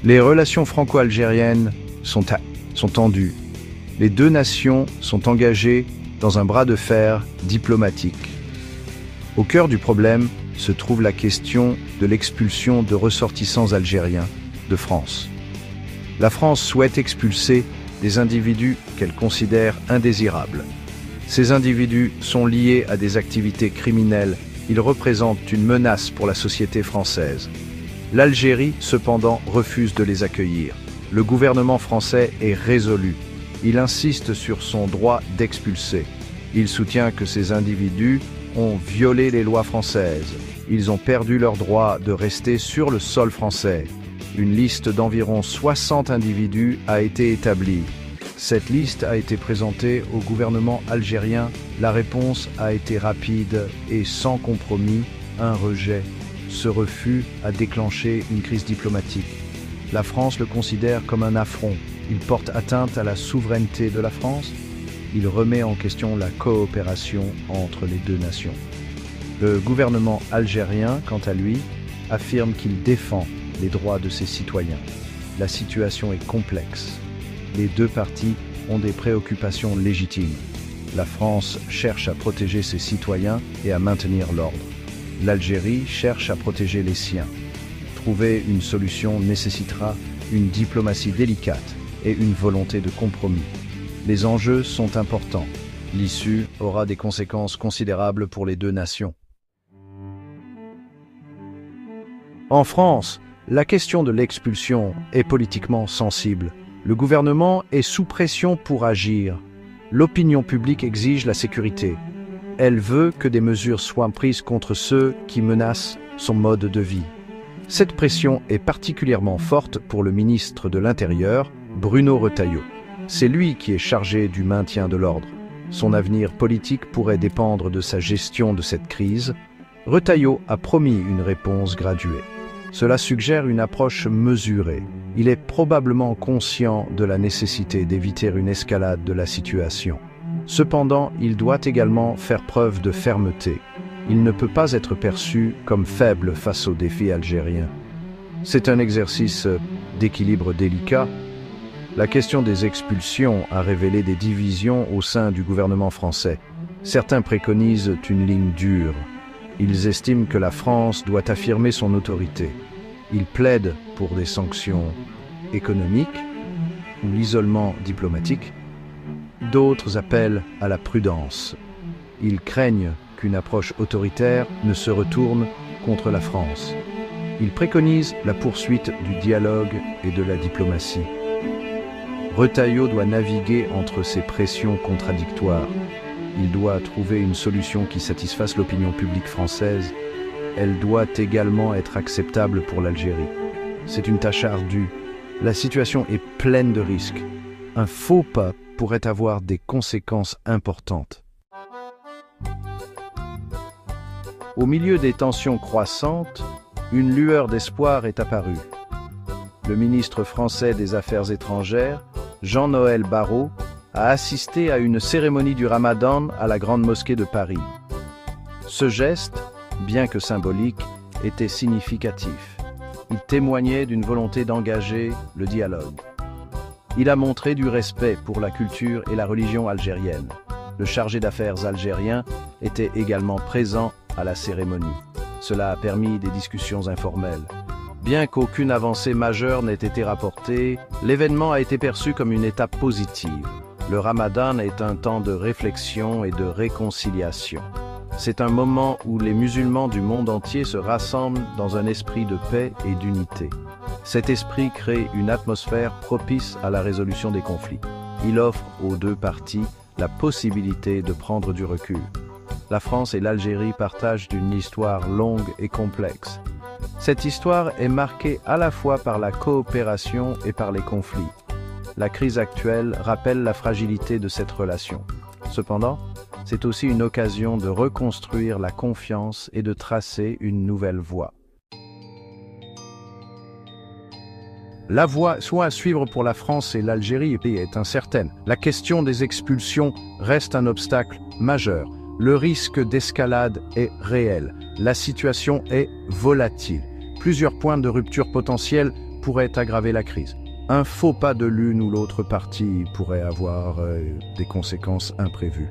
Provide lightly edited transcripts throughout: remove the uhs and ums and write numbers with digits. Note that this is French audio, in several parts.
Les relations franco-algériennes sont tendues. Les deux nations sont engagées dans un bras de fer diplomatique. Au cœur du problème se trouve la question de l'expulsion de ressortissants algériens de France. La France souhaite expulser des individus qu'elle considère indésirables. Ces individus sont liés à des activités criminelles. Ils représentent une menace pour la société française. L'Algérie, cependant, refuse de les accueillir. Le gouvernement français est résolu. Il insiste sur son droit d'expulser. Il soutient que ces individus ont violé les lois françaises. Ils ont perdu leur droit de rester sur le sol français. Une liste d'environ 60 individus a été établie. Cette liste a été présentée au gouvernement algérien. La réponse a été rapide et sans compromis, un rejet. Ce refus a déclenché une crise diplomatique. La France le considère comme un affront. Il porte atteinte à la souveraineté de la France. Il remet en question la coopération entre les deux nations. Le gouvernement algérien, quant à lui, affirme qu'il défend les droits de ses citoyens. La situation est complexe. Les deux parties ont des préoccupations légitimes. La France cherche à protéger ses citoyens et à maintenir l'ordre. L'Algérie cherche à protéger les siens. Trouver une solution nécessitera une diplomatie délicate et une volonté de compromis. Les enjeux sont importants. L'issue aura des conséquences considérables pour les deux nations. En France, la question de l'expulsion est politiquement sensible. Le gouvernement est sous pression pour agir. L'opinion publique exige la sécurité. Elle veut que des mesures soient prises contre ceux qui menacent son mode de vie. Cette pression est particulièrement forte pour le ministre de l'Intérieur, Bruno Retailleau. C'est lui qui est chargé du maintien de l'ordre. Son avenir politique pourrait dépendre de sa gestion de cette crise. Retailleau a promis une réponse graduée. Cela suggère une approche mesurée. Il est probablement conscient de la nécessité d'éviter une escalade de la situation. Cependant, il doit également faire preuve de fermeté. Il ne peut pas être perçu comme faible face aux défis algériens. C'est un exercice d'équilibre délicat. La question des expulsions a révélé des divisions au sein du gouvernement français. Certains préconisent une ligne dure. Ils estiment que la France doit affirmer son autorité. Ils plaident pour des sanctions économiques ou l'isolement diplomatique. D'autres appellent à la prudence. Ils craignent qu'une approche autoritaire ne se retourne contre la France. Ils préconisent la poursuite du dialogue et de la diplomatie. Retailleau doit naviguer entre ces pressions contradictoires. Il doit trouver une solution qui satisfasse l'opinion publique française. Elle doit également être acceptable pour l'Algérie. C'est une tâche ardue. La situation est pleine de risques. Un faux pas pourrait avoir des conséquences importantes. Au milieu des tensions croissantes, une lueur d'espoir est apparue. Le ministre français des Affaires étrangères, Jean-Noël Barrot, a assisté à une cérémonie du Ramadan à la Grande Mosquée de Paris. Ce geste, bien que symbolique, était significatif. Il témoignait d'une volonté d'engager le dialogue. Il a montré du respect pour la culture et la religion algérienne. Le chargé d'affaires algérien était également présent à la cérémonie. Cela a permis des discussions informelles. Bien qu'aucune avancée majeure n'ait été rapportée, l'événement a été perçu comme une étape positive. Le Ramadan est un temps de réflexion et de réconciliation. C'est un moment où les musulmans du monde entier se rassemblent dans un esprit de paix et d'unité. Cet esprit crée une atmosphère propice à la résolution des conflits. Il offre aux deux parties la possibilité de prendre du recul. La France et l'Algérie partagent une histoire longue et complexe. Cette histoire est marquée à la fois par la coopération et par les conflits. La crise actuelle rappelle la fragilité de cette relation. Cependant, c'est aussi une occasion de reconstruire la confiance et de tracer une nouvelle voie. La voie soit à suivre pour la France et l'Algérie est incertaine. La question des expulsions reste un obstacle majeur. Le risque d'escalade est réel. La situation est volatile. Plusieurs points de rupture potentiels pourrait aggraver la crise. Un faux pas de l'une ou l'autre partie pourrait avoir des conséquences imprévues.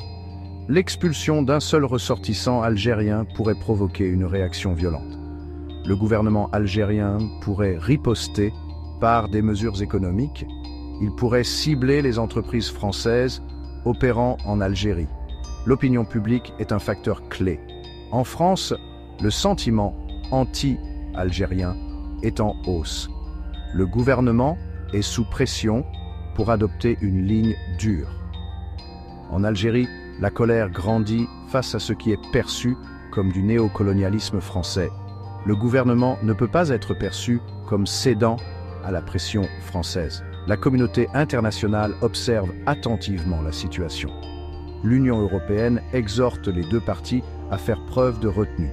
L'expulsion d'un seul ressortissant algérien pourrait provoquer une réaction violente. Le gouvernement algérien pourrait riposter par des mesures économiques. Il pourrait cibler les entreprises françaises opérant en Algérie. L'opinion publique est un facteur clé. En France, le sentiment anti-algérien est en hausse. Le gouvernement est sous pression pour adopter une ligne dure. En Algérie, la colère grandit face à ce qui est perçu comme du néocolonialisme français. Le gouvernement ne peut pas être perçu comme cédant à la pression française. La communauté internationale observe attentivement la situation. L'Union européenne exhorte les deux parties à faire preuve de retenue.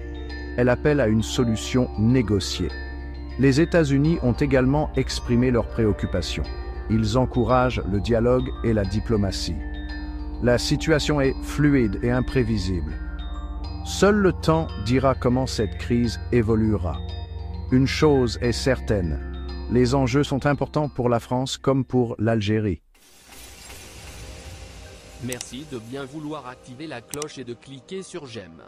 Elle appelle à une solution négociée. Les États-Unis ont également exprimé leurs préoccupations. Ils encouragent le dialogue et la diplomatie. La situation est fluide et imprévisible. Seul le temps dira comment cette crise évoluera. Une chose est certaine, les enjeux sont importants pour la France comme pour l'Algérie. Merci de bien vouloir activer la cloche et de cliquer sur j'aime.